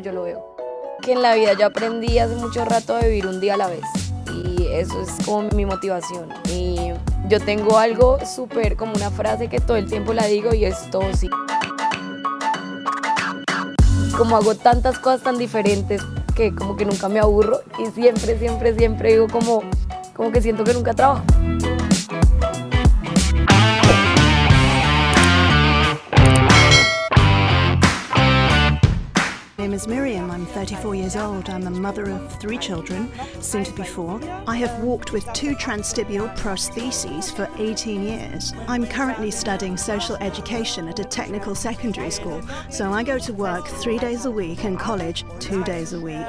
Yo lo veo. Que en la vida yo aprendí hace mucho rato a vivir un día a la vez y eso es como mi motivación. Y yo tengo algo súper, como una frase que todo el tiempo la digo y es todo sí. Como hago tantas cosas tan diferentes que como que nunca me aburro y siempre digo como que siento que nunca trabajo. My name is Miriam. I'm 34 years old. I'm a mother of 3 children, soon to be 4. I have walked with 2 transtibial prostheses for 18 years. I'm currently studying social education at a technical secondary school, so I go to work 3 days a week and college 2 days a week.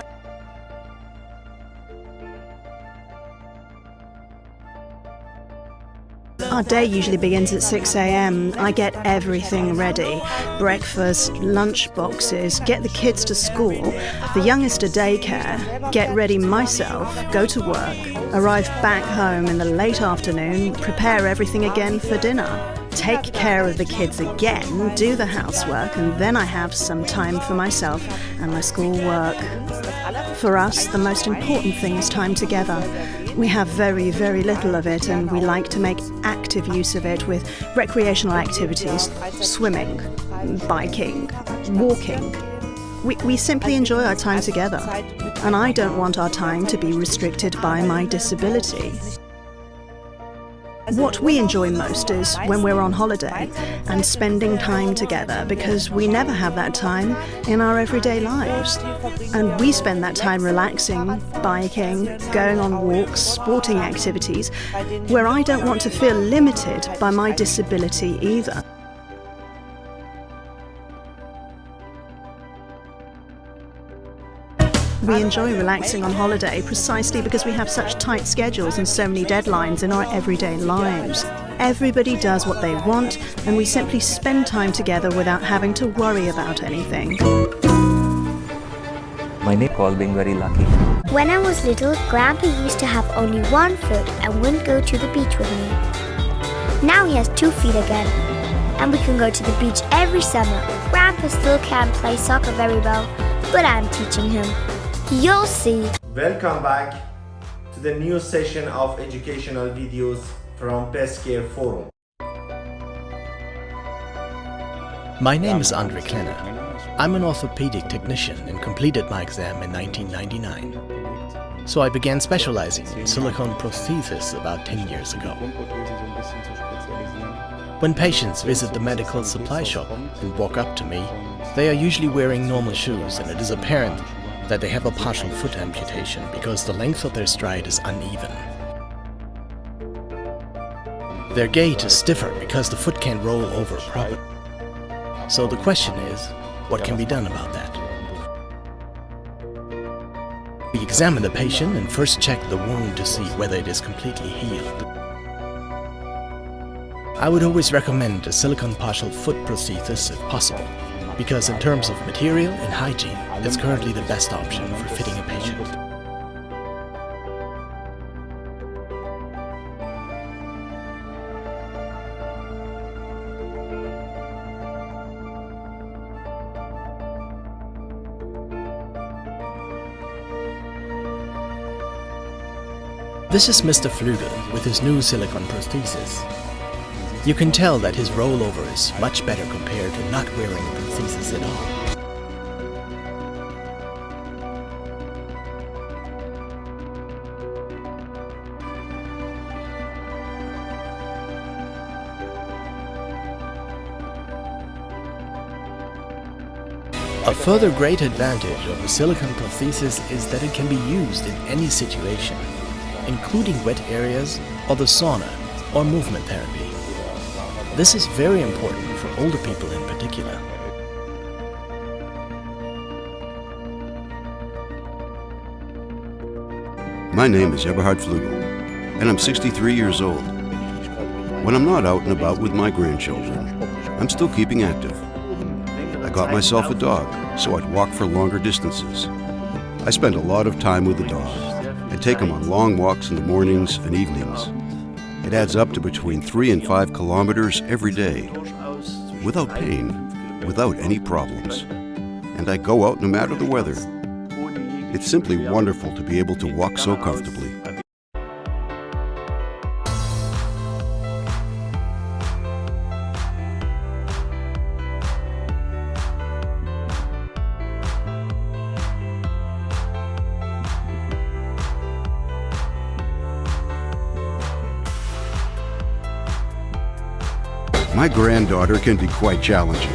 Our day usually begins at 6 a.m. I get everything ready. Breakfast, lunch boxes, get the kids to school, the youngest to daycare, get ready myself, go to work, arrive back home in the late afternoon, prepare everything again for dinner, take care of the kids again, do the housework, and then I have some time for myself and my school work. For us, the most important thing is time together. We have very little of it, and we like to make active use of it with recreational activities, swimming, biking, walking. We simply enjoy our time together, and I don't want our time to be restricted by my disability. What we enjoy most is when we're on holiday and spending time together, because we never have that time in our everyday lives. And we spend that time relaxing, biking, going on walks, sporting activities, where I don't want to feel limited by my disability either. We enjoy relaxing on holiday precisely because we have such tight schedules and so many deadlines in our everyday lives. Everybody does what they want, and we simply spend time together without having to worry about anything. My name is being very lucky. When I was little, Grandpa used to have only 1 foot and wouldn't go to the beach with me. Now he has 2 feet again, and we can go to the beach every summer. Grandpa still can't play soccer very well, but I'm teaching him. You'll see. Welcome back to the new session of educational videos from bestcare forum. My name is Andre Klenner. I'm an orthopedic technician and completed my exam in 1999. So I began specializing in silicone prosthesis about 10 years ago. When patients visit the medical supply shop and walk up to me, they are usually wearing normal shoes, and it is apparent that they have a partial foot amputation because the length of their stride is uneven. Their gait is stiffer because the foot can't roll over properly. So the question is, what can be done about that? We examine the patient and first check the wound to see whether it is completely healed. I would always recommend a silicone partial foot prosthesis if possible, because in terms of material and hygiene, it's currently the best option for fitting a patient. This is Mr. Flügel with his new silicone prosthesis. You can tell that his rollover is much better compared to not wearing a prosthesis at all. A further great advantage of the silicone prosthesis is that it can be used in any situation, including wet areas or the sauna or movement therapy. This is very important for older people in particular. My name is Eberhard Flügel, and I'm 63 years old. When I'm not out and about with my grandchildren, I'm still keeping active. I got myself a dog, so I'd walk for longer distances. I spend a lot of time with the dog. I take him on long walks in the mornings and evenings. It adds up to between 3 and 5 kilometers every day, without pain, without any problems. and I go out no matter the weather. It's simply wonderful to be able to walk so comfortably. My granddaughter can be quite challenging.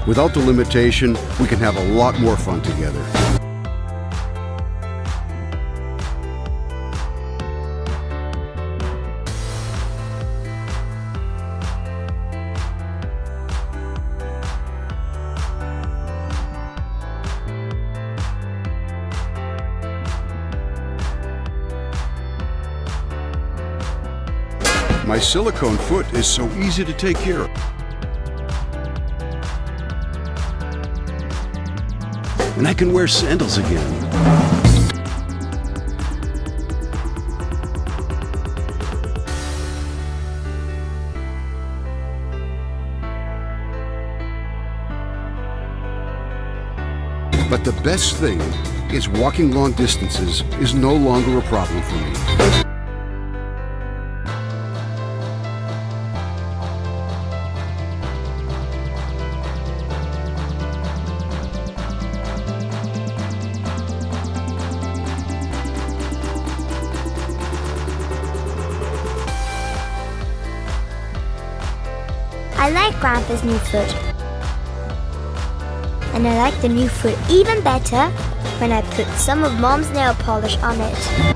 Without the limitation, we can have a lot more fun together. My silicone foot is so easy to take care of. And I can wear sandals again. But the best thing is walking long distances is no longer a problem for me. I like Grandpa's new foot. And I like the new foot even better when I put some of Mom's nail polish on it.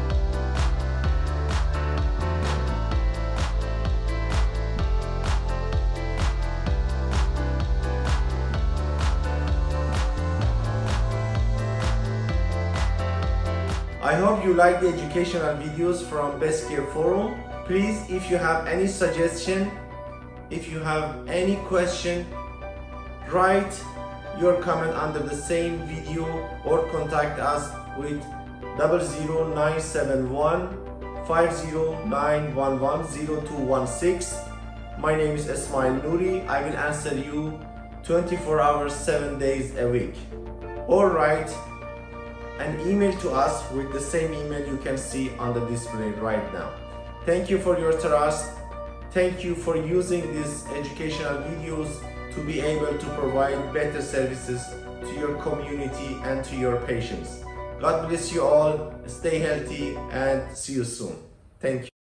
I hope you like the educational videos from bestcare forum. Please, if you have any suggestion, if you have any question, write your comment under the same video or contact us with 00971 509110216. My name is Ismail Nouri. I will answer you 24 hours, 7 days a week. Or write an email to us with the same email you can see on the display right now. Thank you for your trust. Thank you for using these educational videos to be able to provide better services to your community and to your patients. God bless you all. Stay healthy and see you soon. Thank you.